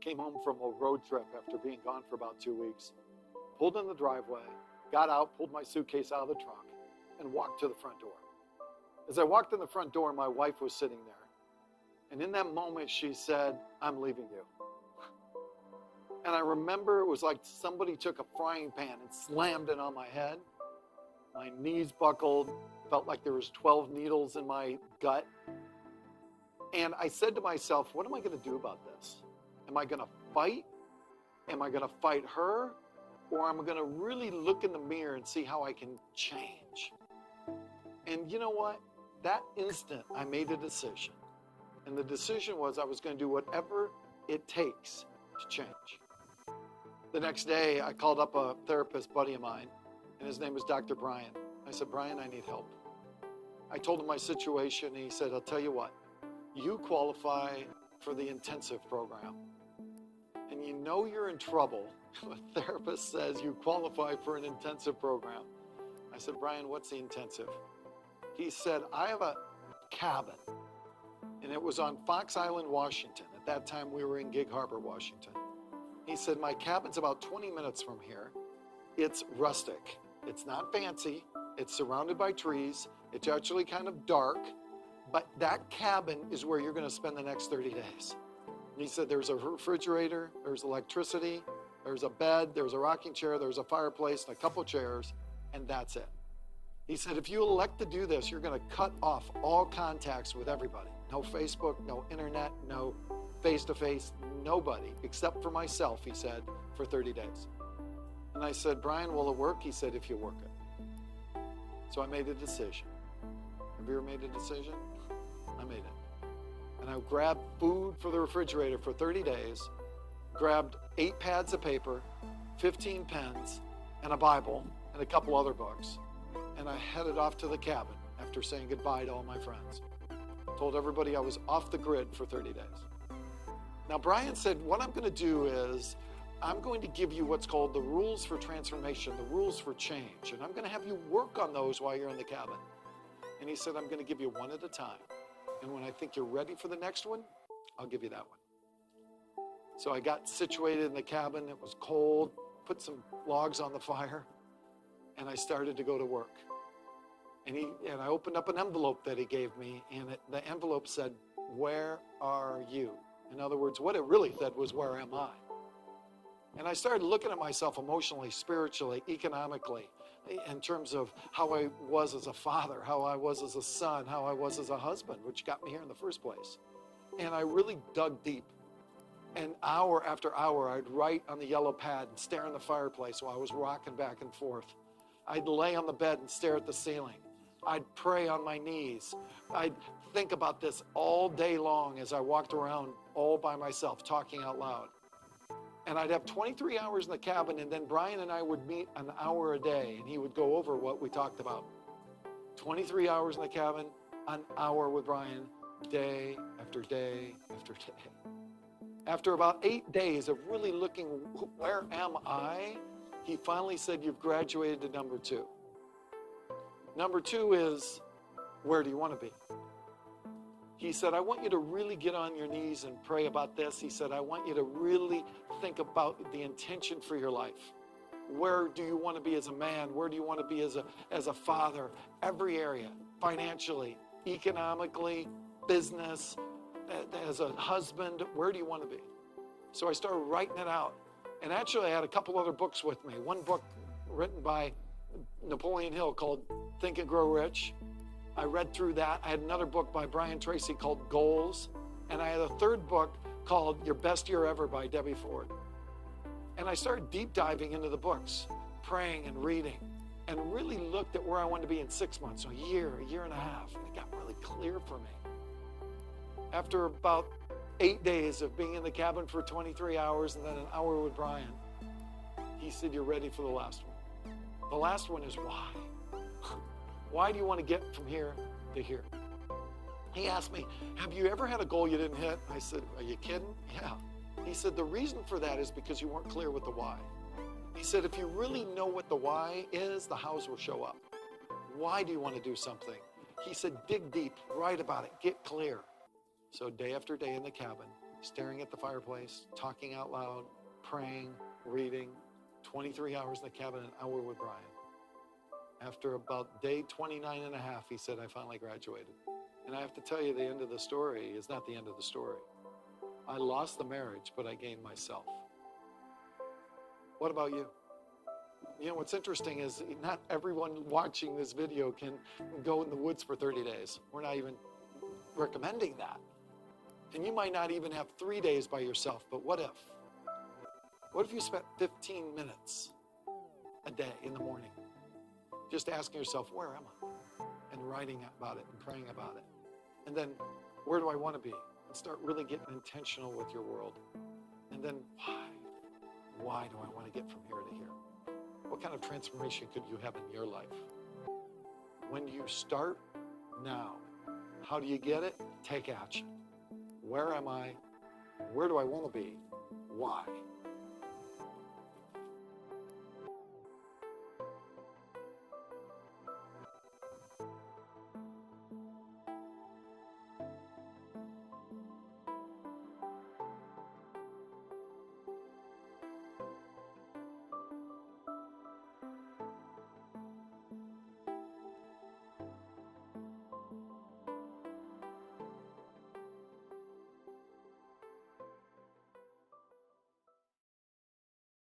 Came home from a road trip after being gone for about 2 weeks. Pulled in the driveway, got out, pulled my suitcase out of the trunk, and walked to the front door. As I walked in the front door, my wife was sitting there. And in that moment, she said, "I'm leaving you." And I remember it was like somebody took a frying pan and slammed it on my head. My knees buckled, felt like there was 12 needles in my gut. And I said to myself, what am I going to do about this? Am I going to fight? Am I going to fight her? Or am I going to really look in the mirror and see how I can change? And you know what? That instant, I made a decision. And the decision was I was going to do whatever it takes to change. The next day, I called up a therapist buddy of mine, and his name was Dr. Brian. I said, "Brian, I need help." I told him my situation, and he said, "I'll tell you what, you qualify for the intensive program. And you know you're in trouble if a therapist says you qualify for an intensive program." I said, "Brian, what's the intensive?" He said, "I have a cabin, and it was on Fox Island, Washington. At that time, we were in Gig Harbor, Washington." He said, "My cabin's about 20 minutes from here. It's rustic. It's not fancy. It's surrounded by trees. It's actually kind of dark. But that cabin is where you're going to spend the next 30 days. And he said, there's a refrigerator, there's electricity, there's a bed, there's a rocking chair, there's a fireplace, and a couple chairs, and that's it. He said, if you elect to do this, you're going to cut off all contacts with everybody. No Facebook, no internet, no face-to-face, nobody, except for myself," he said, "for 30 days. And I said, "Brian, will it work?" He said, "If you work it." So I made a decision. Have you ever made a decision? I made it. And I grabbed food for the refrigerator for 30 days, grabbed 8 pads of paper, 15 pens, and a Bible, and a couple other books. And I headed off to the cabin after saying goodbye to all my friends. Told everybody I was off the grid for 30 days. Now, Brian said, what I'm going to do is I'm going to give you what's called the rules for transformation, the rules for change. And I'm going to have you work on those while you're in the cabin. And he said, I'm going to give you one at a time. And when I think you're ready for the next one, I'll give you that one. So I got situated in the cabin. It was cold, put some logs on the fire, and I started to go to work. And I opened up an envelope that he gave me, and the envelope said, "Where are you?" In other words, what it really said was, "Where am I?" And I started looking at myself emotionally, spiritually, economically, in terms of how I was as a father, how I was as a son, how I was as a husband, which got me here in the first place. And I really dug deep. And hour after hour, I'd write on the yellow pad and stare in the fireplace while I was rocking back and forth. I'd lay on the bed and stare at the ceiling. I'd pray on my knees. I'd think about this all day long as I walked around all by myself, talking out loud. And I'd have 23 hours in the cabin, and then Brian and I would meet an hour a day, and he would go over what we talked about. 23 hours in the cabin, an hour with Brian, day after day after day. After about 8 days of really looking, where am I? He finally said, you've graduated to number 2. Number 2 is, where do you want to be? He said, I want you to really get on your knees and pray about this. He said, I want you to really think about the intention for your life. Where do you want to be as a man? Where do you want to be as a father? Every area, financially, economically, business, as a husband, where do you want to be? So I started writing it out. And actually, I had a couple other books with me. One book written by Napoleon Hill called Think and Grow Rich. I read through that. I had another book by Brian Tracy called Goals. And I had a third book called Your Best Year Ever by Debbie Ford. And I started deep diving into the books, praying and reading, and really looked at where I wanted to be in 6 months, a year and a half. And it got really clear for me. After about 8 days of being in the cabin for 23 hours and then an hour with Brian, he said, you're ready for the last one. The last one is why. Why do you want to get from here to here? He asked me, have you ever had a goal you didn't hit? I said, are you kidding? Yeah. He said, the reason for that is because you weren't clear with the why. He said, if you really know what the why is, the hows will show up. Why do you want to do something? He said, dig deep, write about it, get clear. So day after day in the cabin, staring at the fireplace, talking out loud, praying, reading, 23 hours in the cabin, an hour with Brian. After about day 29 and a half, he said, I finally graduated. And I have to tell you, the end of the story is not the end of the story. I lost the marriage, but I gained myself. What about you? You know, what's interesting is not everyone watching this video can go in the woods for 30 days. We're not even recommending that. And you might not even have 3 days by yourself, but what if? What if you spent 15 minutes a day in the morning just asking yourself, where am I? And writing about it and praying about it. And then, where do I want to be? And start really getting intentional with your world. And then, why? Why do I want to get from here to here? What kind of transformation could you have in your life? When you start now, how do you get it? Take action. Where am I? Where do I want to be? Why?